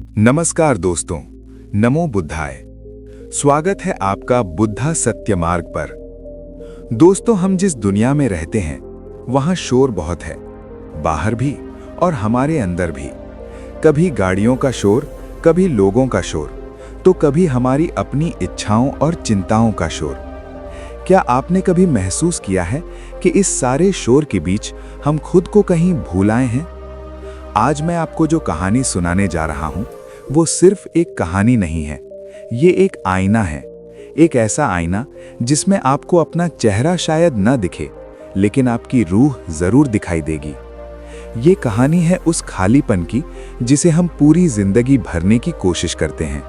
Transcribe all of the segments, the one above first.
नमस्कार दोस्तों, नमो बुद्धाय। स्वागत है आपका बुद्धा सत्य मार्ग पर। दोस्तों, हम जिस दुनिया में रहते हैं वहां शोर बहुत है, बाहर भी और हमारे अंदर भी। कभी गाड़ियों का शोर, कभी लोगों का शोर, तो कभी हमारी अपनी इच्छाओं और चिंताओं का शोर। क्या आपने कभी महसूस किया है कि इस सारे शोर के बीच हम खुद को कहीं भूल आए हैं? आज मैं आपको जो कहानी सुनाने जा रहा हूं वो सिर्फ एक कहानी नहीं है, ये एक आईना है। एक ऐसा आईना जिसमें आपको अपना चेहरा शायद न दिखे, लेकिन आपकी रूह जरूर दिखाई देगी। ये कहानी है उस खालीपन की जिसे हम पूरी जिंदगी भरने की कोशिश करते हैं,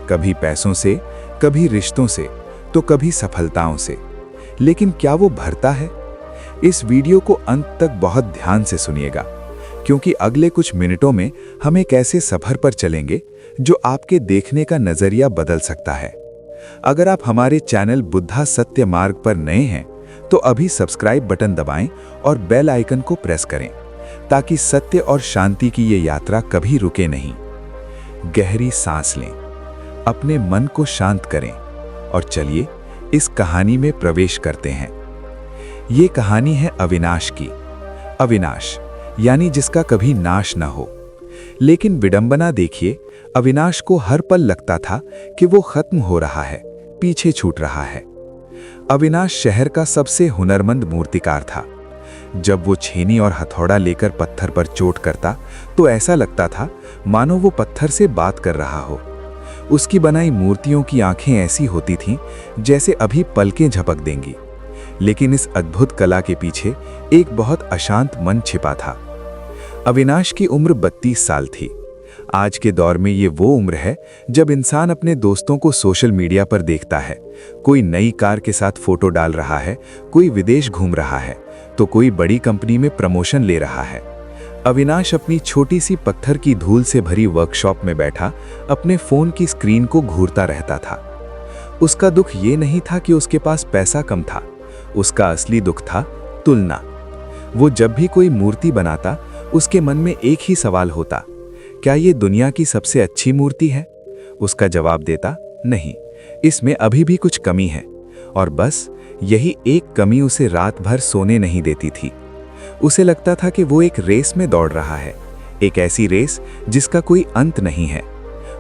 कभी पैसों से, कभी रिश्तों से, तो कभी सफलताओं से। लेकिन क्या वो भरता है? इस वीडियो को अंत तक बहुत ध्यान से सुनिएगा, क्योंकि अगले कुछ मिनटों में हम एक ऐसे सफर पर चलेंगे जो आपके देखने का नजरिया बदल सकता है। अगर आप हमारे चैनल बुद्धा सत्य मार्ग पर नए हैं तो अभी सब्सक्राइब बटन दबाएं और बेल आइकन को प्रेस करें, ताकि सत्य और शांति की ये यात्रा कभी रुके नहीं। गहरी सांस लें, अपने मन को शांत करें और चलिए इस कहानी में प्रवेश करते हैं। ये कहानी है अविनाश की। अविनाश यानी जिसका कभी नाश न हो। लेकिन विडंबना देखिए, अविनाश को हर पल लगता था कि वो खत्म हो रहा है, पीछे छूट रहा है। अविनाश शहर का सबसे हुनरमंद मूर्तिकार था। जब वो छेनी और हथौड़ा लेकर पत्थर पर चोट करता तो ऐसा लगता था मानो वो पत्थर से बात कर रहा हो। उसकी बनाई मूर्तियों की आंखें ऐसी होती थीं जैसे अभी पलकें झपक देंगी। लेकिन इस अद्भुत कला के पीछे एक बहुत अशांत मन छिपा था। अविनाश की उम्र 32 साल थी। आज के दौर में ये वो उम्र है जब इंसान अपने दोस्तों को सोशल मीडिया पर देखता है। कोई नई कार के साथ फोटो डाल रहा है, कोई विदेश घूम रहा है, तो कोई बड़ी कंपनी में प्रमोशन ले रहा है। अविनाश अपनी छोटी सी पत्थर की धूल से भरी वर्कशॉप में बैठा अपने फोन की स्क्रीन को घूरता रहता था। उसका दुख ये नहीं था कि उसके पास पैसा कम था, उसका असली दुख था तुलना। वो जब भी कोई मूर्ति बनाता उसके मन में एक ही सवाल होता, क्या ये दुनिया की सबसे अच्छी मूर्ति है? उसका जवाब देता, नहीं, इसमें अभी भी कुछ कमी है। और बस यही एक कमी उसे रात भर सोने नहीं देती थी। उसे लगता था कि वो एक रेस में दौड़ रहा है, एक ऐसी रेस जिसका कोई अंत नहीं है।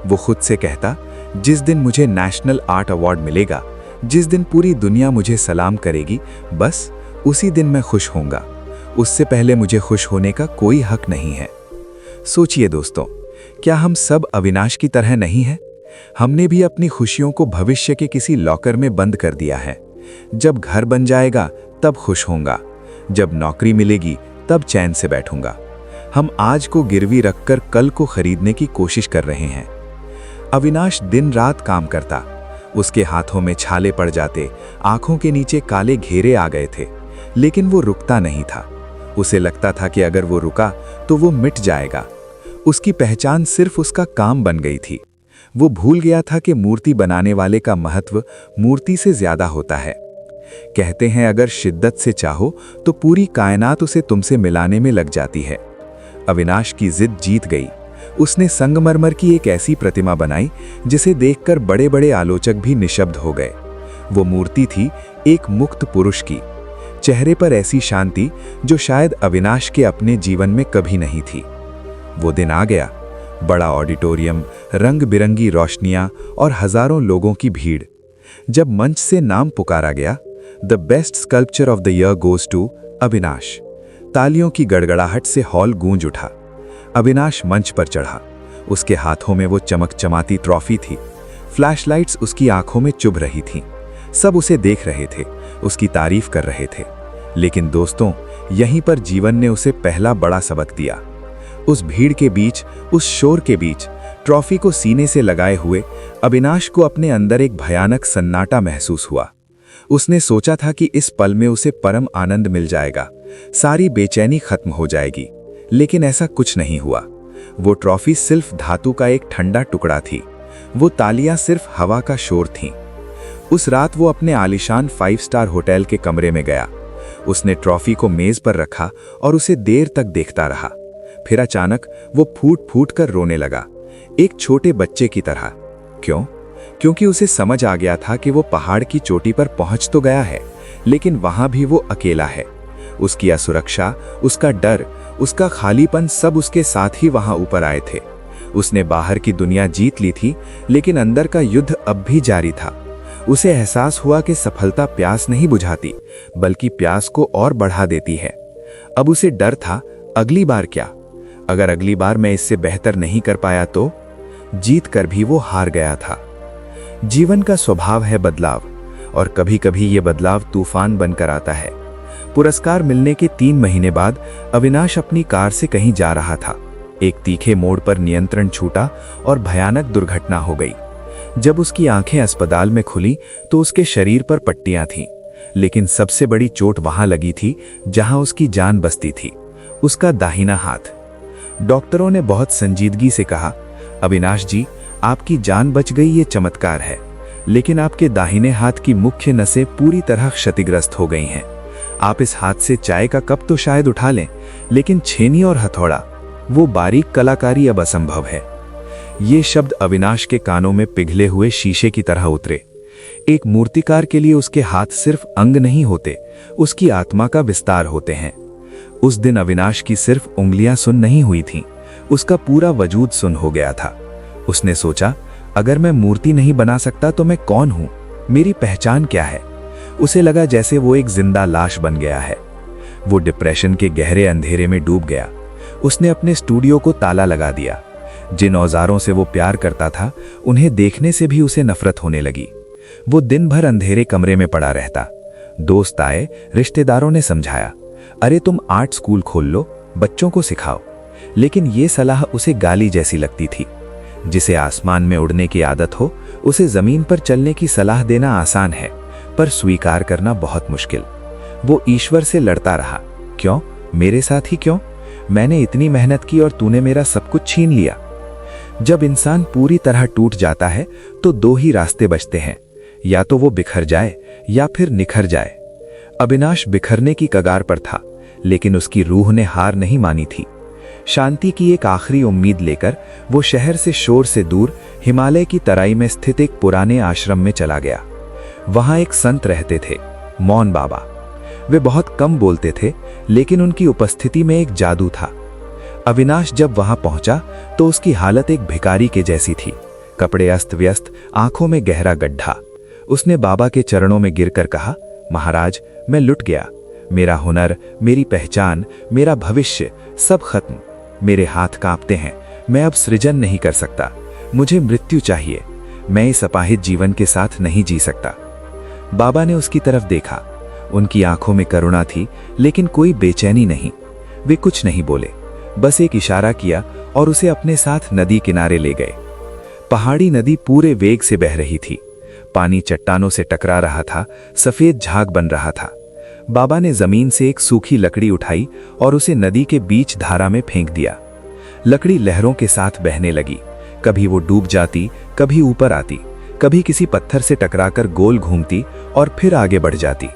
वो खुद से कहता, जिस दिन मुझे नेशनल आर्ट अवार्ड मिलेगा, जिस दिन पूरी दुनिया मुझे सलाम करेगी, बस उसी दिन मैं खुश होऊंगा। उससे पहले मुझे खुश होने का कोई हक नहीं है। सोचिए दोस्तों, क्या हम सब अविनाश की तरह नहीं हैं? हमने भी अपनी खुशियों को भविष्य के किसी लॉकर में बंद कर दिया है। जब घर बन जाएगा तब खुश होऊंगा, जब नौकरी मिलेगी तब चैन से बैठूंगा। हम आज को गिरवी रखकर कल को खरीदने की कोशिश कर रहे हैं। अविनाश दिन रात काम करता, उसके हाथों में छाले पड़ जाते, आंखों के नीचे काले घेरे आ गए थे, लेकिन वो रुकता नहीं था। उसे लगता था कि अगर वो रुका तो वो मिट जाएगा। उसकी पहचान सिर्फ उसका काम बन गई थी। वो भूल गया था कि मूर्ति बनाने वाले का महत्व मूर्ति से ज्यादा होता है। कहते हैं अगर शिद्दत से चाहो तो पूरी कायनात उसे तुमसे मिलाने में लग जाती है। अविनाश की जिद जीत गई। उसने संगमरमर की एक ऐसी प्रतिमा बनाई जिसे देखकर बड़े बड़े आलोचक भी निशब्द हो गए। वो मूर्ति थी एक मुक्त पुरुष की, चेहरे पर ऐसी शांति जो शायद अविनाश के अपने जीवन में कभी नहीं थी। वो दिन आ गया, बड़ा ऑडिटोरियम, रंग बिरंगी रोशनियां और हजारों लोगों की भीड़। जब मंच से नाम पुकारा गया, the best sculpture of the year goes to Avinash, तालियों की गड़गड़ाहट से हॉल गूंज उठा। अविनाश मंच पर चढ़ा। उसके हाथों में वो चमकचमाती ट्रॉफी थी। फ्लैशलाइट्स उसकी आंखों में चुभ रही थीं। सब उसे देख रहे थे, उसकी तारीफ कर रहे थे। लेकिन दोस्तों, यहीं पर जीवन ने उसे पहला बड़ा सबक दिया। उस भीड़ के बीच, उस शोर के बीच, ट्रॉफी को सीने से लगाए हुए अविनाश को अपने अंदर एक भयानक सन्नाटा महसूस हुआ। उसने सोचा था कि इस पल में उसे परम आनंद मिल जाएगा, सारी बेचैनी खत्म हो जाएगी। लेकिन ऐसा कुछ नहीं हुआ। वो ट्रॉफी सिर्फ धातु का एक ठंडा टुकड़ा थी। वो तालियां सिर्फ हवा का शोर थीं। उस रात वो अपने आलीशान 5 स्टार होटल के कमरे में गया। उसने ट्रॉफी को मेज पर रखा और उसे देर तक देखता रहा। फिर अचानक वो फूट फूट कर रोने लगा। एक छोटे बच्चे की तरह। क्यों? क्योंकि उसे समझ आ गया था कि वो पहाड़ की चोटी पर पहुंच तो गया है, लेकिन वहां भी वो अकेला है। उसकी असुरक्षा, उसका डर, उसका खालीपन सब उसके साथ ही वहां ऊपर आए थे। उसने बाहर की दुनिया जीत ली थी, लेकिन अंदर का युद्ध अब भी जारी था। उसे एहसास हुआ कि सफलता प्यास नहीं बुझाती, बल्कि प्यास को और बढ़ा देती है। अब उसे डर था, अगली बार क्या? अगर अगली बार मैं इससे बेहतर नहीं कर पाया तो? जीत कर भी वो हार गया था। जीवन का स्वभाव है बदलाव, और कभी कभी ये बदलाव तूफान बनकर आता है। पुरस्कार मिलने के 3 महीने बाद अविनाश अपनी कार से कहीं जा रहा था। एक तीखे मोड़ पर नियंत्रण छूटा और भयानक दुर्घटना हो गई। जब उसकी आंखें अस्पताल में खुली तो उसके शरीर पर पट्टियां थीं, लेकिन सबसे बड़ी चोट वहां लगी थी जहां उसकी जान बसती थी, उसका दाहिना हाथ। डॉक्टरों ने बहुत संजीदगी से कहा, अविनाश जी, आपकी जान बच गई, ये चमत्कार है, लेकिन आपके दाहिने हाथ की मुख्य नसें पूरी तरह क्षतिग्रस्त हो गई हैं। आप इस हाथ से चाय का कप तो शायद उठा लें, लेकिन छेनी और हथौड़ा, वो बारीक कलाकारी अब असंभव है। ये शब्द अविनाश के कानों में पिघले हुए शीशे की तरह उतरे। एक मूर्तिकार के लिए उसके हाथ सिर्फ अंग नहीं होते, उसकी आत्मा का विस्तार होते हैं। उस दिन अविनाश की सिर्फ उंगलियां सुन नहीं हुई थीं, उसका पूरा वजूद सुन हो गया था। उसने सोचा, अगर मैं मूर्ति नहीं बना सकता तो मैं कौन हूं? मेरी पहचान क्या है? उसे लगा जैसे वो एक जिंदा लाश बन गया है। वो डिप्रेशन के गहरे अंधेरे में डूब गया। उसने अपने स्टूडियो को ताला लगा दिया। जिन औजारों से वो प्यार करता था, उन्हें देखने से भी उसे नफरत होने लगी। वो दिन भर अंधेरे कमरे में पड़ा रहता। दोस्त आए, रिश्तेदारों ने समझाया, अरे तुम आर्ट स्कूल खोल लो, बच्चों को सिखाओ। लेकिन ये सलाह उसे गाली जैसी लगती थी। जिसे आसमान में उड़ने की आदत हो, उसे जमीन पर चलने की सलाह देना आसान है, पर स्वीकार करना बहुत मुश्किल। वो ईश्वर से लड़ता रहा, क्यों? मेरे साथ ही क्यों? मैंने इतनी मेहनत की और तूने मेरा सब कुछ छीन लिया। जब इंसान पूरी तरह टूट जाता है तो 2 ही रास्ते बचते हैं, या तो वो बिखर जाए या फिर निखर जाए। अविनाश बिखरने की कगार पर था, लेकिन उसकी रूह ने हार नहीं मानी थी। शांति की एक आखिरी उम्मीद लेकर वो शहर से शोर से दूर हिमालय की तराई में स्थित एक पुराने आश्रम में चला गया। वहां एक संत रहते थे, मौन बाबा। वे बहुत कम बोलते थे, लेकिन उनकी उपस्थिति में एक जादू था। अविनाश जब वहां पहुंचा तो उसकी हालत एक भिखारी के जैसी थी। कपड़े अस्त व्यस्त, आंखों में गहरा गड्ढा। उसने बाबा के चरणों में गिरकर कहा, महाराज, मैं लुट गया। मेरा हुनर, मेरी पहचान, मेरा भविष्य सब खत्म। मेरे हाथ कांपते हैं, मैं अब सृजन नहीं कर सकता। मुझे मृत्यु चाहिए। मैं इस अपाहिज जीवन के साथ नहीं जी सकता। बाबा ने उसकी तरफ देखा। उनकी आंखों में करुणा थी, लेकिन कोई बेचैनी नहीं। वे कुछ नहीं बोले, बस एक इशारा किया और उसे अपने साथ नदी किनारे ले गए। पहाड़ी नदी पूरे वेग से बह रही थी। पानी चट्टानों से टकरा रहा था, सफेद झाग बन रहा था। बाबा ने जमीन से एक सूखी लकड़ी उठाई और उसे नदी के बीच धारा में फेंक दिया। लकड़ी लहरों के साथ बहने लगी। कभी वो डूब जाती, कभी ऊपर आती, कभी किसी पत्थर से टकराकर गोल घूमती और फिर आगे बढ़ जाती।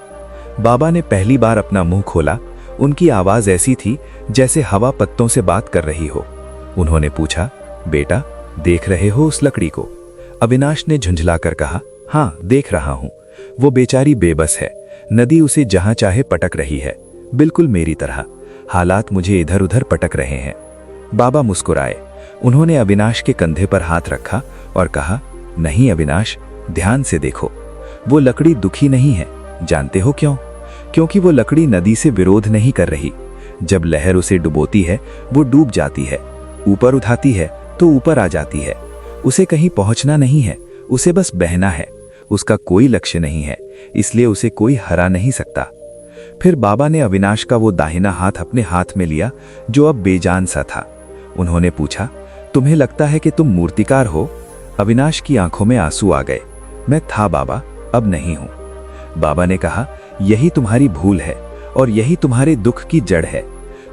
बाबा ने पहली बार अपना मुंह खोला। उनकी आवाज ऐसी थी जैसे हवा पत्तों से बात कर रही हो। उन्होंने पूछा, बेटा, देख रहे हो उस लकड़ी को? अविनाश ने झुंझलाकर कहा, हाँ, देख रहा हूं। वो बेचारी बेबस है। नदी उसे जहां चाहे पटक रही है, बिल्कुल मेरी तरह। हालात मुझे इधर उधर पटक रहे हैं। बाबा मुस्कुराए। उन्होंने अविनाश के कंधे पर हाथ रखा और कहा, नहीं अविनाश, ध्यान से देखो। वो लकड़ी दुखी नहीं है। जानते हो क्यों? क्योंकि वो लकड़ी नदी से विरोध नहीं कर रही। जब लहर उसे डुबोती है, वो डूब जाती है। ऊपर उठाती है तो ऊपर आ जाती है। उसे कहीं पहुंचना नहीं है, उसे बस बहना है। उसका कोई लक्ष्य नहीं है, इसलिए उसे कोई हरा नहीं सकता। फिर बाबा ने अविनाश का वो दाहिना हाथ अपने हाथ में लिया जो अब बेजान सा था। उन्होंने पूछा, तुम्हें लगता है कि तुम मूर्तिकार हो? अविनाश की आंखों में आंसू आ गए। मैं था बाबा, अब नहीं हूं। बाबा ने कहा, यही तुम्हारी भूल है और यही तुम्हारे दुख की जड़ है।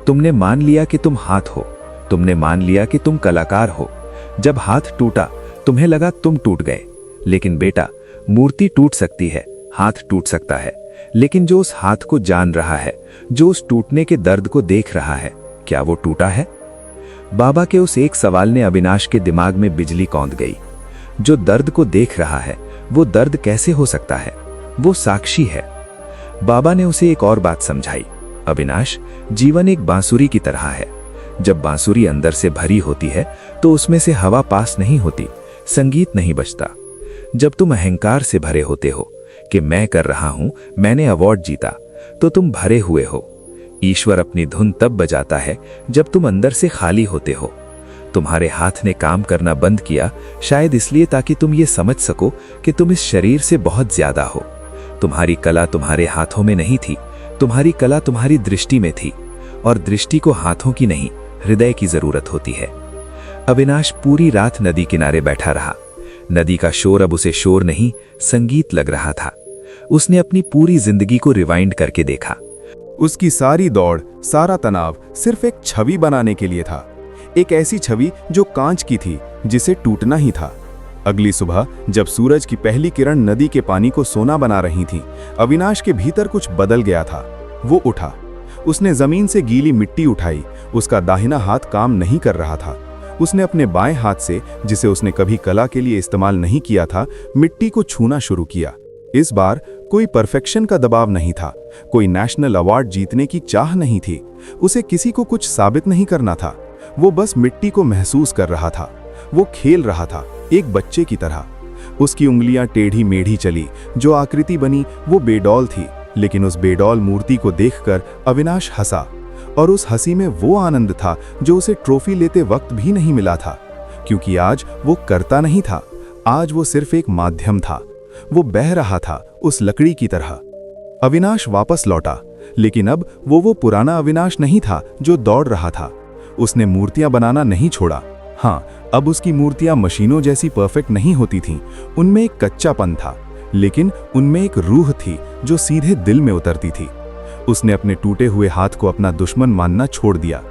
तुमने मान लिया कि तुम हाथ हो, तुमने मान लिया कि तुम कलाकार हो। जब हाथ टूटा तुम्हें लगा तुम टूट गए। लेकिन बेटा, मूर्ति टूट सकती है, हाथ टूट सकता है, लेकिन जो उस हाथ को जान रहा है, जो उस टूटने के दर्द को देख रहा है, क्या वो टूटा है? बाबा के उस एक सवाल ने अविनाश के दिमाग में बिजली कौंध गई। जो दर्द को देख रहा है वो दर्द कैसे हो सकता है? वो साक्षी है। बाबा ने उसे एक और बात समझाई। अविनाश, जीवन एक बांसुरी की तरह है। जब बांसुरी अंदर से भरी होती है तो उसमें से हवा पास नहीं होती, संगीत नहीं बजता। जब तुम अहंकार से भरे होते हो कि मैं कर रहा हूं, मैंने अवार्ड जीता, तो तुम भरे हुए हो। ईश्वर अपनी धुन तब बजाता है जब तुम अंदर से खाली होते हो। तुम्हारे हाथ ने काम करना बंद किया, शायद इसलिए ताकि तुम ये समझ सको कि तुम इस शरीर से बहुत ज्यादा हो। तुम्हारी कला तुम्हारे हाथों में नहीं थी, तुम्हारी कला तुम्हारी दृष्टि में थी, और दृष्टि को हाथों की नहीं, हृदय की जरूरत होती है। अविनाश पूरी रात नदी किनारे बैठा रहा। नदी का शोर अब उसे शोर नहीं, संगीत लग रहा था। उसने अपनी पूरी जिंदगी को रिवाइंड करके देखा। उसकी सारी दौड़, सारा तनाव सिर्फ एक छवि बनाने के लिए था। एक ऐसी छवि जो कांच की थी, जिसे टूटना ही था। अगली सुबह जब सूरज की पहली किरण नदी के पानी को सोना बना रही थी, अविनाश के भीतर कुछ बदल गया था। वो उठा, उसने जमीन से गीली मिट्टी उठाई। उसका दाहिना हाथ काम नहीं कर रहा था। उसने अपने बाएं हाथ से, जिसे उसने कभी कला के लिए इस्तेमाल नहीं किया था, मिट्टी को छूना शुरू किया। इस बार कोई परफेक्शन का दबाव नहीं था, कोई नेशनल अवार्ड जीतने की चाह नहीं थी। उसे किसी को कुछ साबित नहीं करना था। वो बस मिट्टी को महसूस कर रहा था। वो खेल रहा था, एक बच्चे की तरह। उसकी उंगलियां टेढ़ी मेढ़ी चली, जो आकृति बनी वो बेडौल थी। लेकिन उस बेडौल मूर्ति को देखकर अविनाश हंसा, और उस हंसी में वो आनंद था जो उसे ट्रॉफी लेते वक्त भी नहीं मिला था। क्योंकि आज वो करता नहीं था, आज वो सिर्फ एक माध्यम था। वो बह रहा था उस लकड़ी की तरह। अविनाश वापस लौटा, लेकिन अब वो पुराना अविनाश नहीं था जो दौड़ रहा था। उसने मूर्तियां बनाना नहीं छोड़ा। हाँ, अब उसकी मूर्तियां मशीनों जैसी परफेक्ट नहीं होती थीं। उनमें एक कच्चापन था, लेकिन उनमें एक रूह थी जो सीधे दिल में उतरती थी। उसने अपने टूटे हुए हाथ को अपना दुश्मन मानना छोड़ दिया।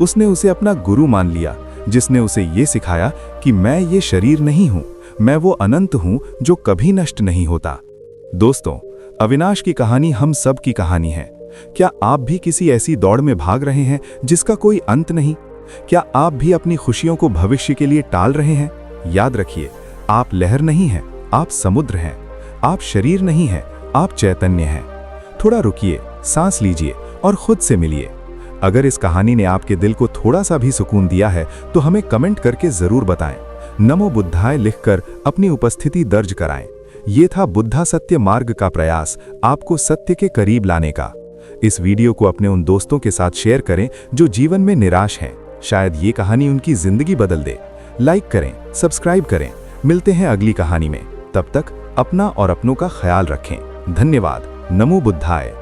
उसने उसे अपना गुरु मान लिया, जिसने उसे ये सिखाया कि मैं ये शरीर नहीं हूं, मैं वो अनंत हूं जो कभी नष्ट नहीं होता। दोस्तों, अविनाश की कहानी हम सब की कहानी है। क्या आप भी किसी ऐसी दौड़ में भाग रहे हैं जिसका कोई अंत नहीं? क्या आप भी अपनी खुशियों को भविष्य के लिए टाल रहे हैं? याद रखिए, आप लहर नहीं हैं, आप समुद्र हैं। आप शरीर नहीं हैं, आप चैतन्य हैं। थोड़ा रुकिए, सांस लीजिए और खुद से मिलिए। अगर इस कहानी ने आपके दिल को थोड़ा सा भी सुकून दिया है तो हमें कमेंट करके जरूर बताएं। नमो बुद्धाय लिखकर अपनी उपस्थिति दर्ज कराएं। ये था बुद्धा सत्य मार्ग का प्रयास, आपको सत्य के करीब लाने का। इस वीडियो को अपने उन दोस्तों के साथ शेयर करें जो जीवन में निराश हैं। शायद ये कहानी उनकी जिंदगी बदल दे। लाइक करें, सब्सक्राइब करें। मिलते हैं अगली कहानी में। तब तक अपना और अपनों का ख्याल रखें। धन्यवाद। नमो बुद्धाय।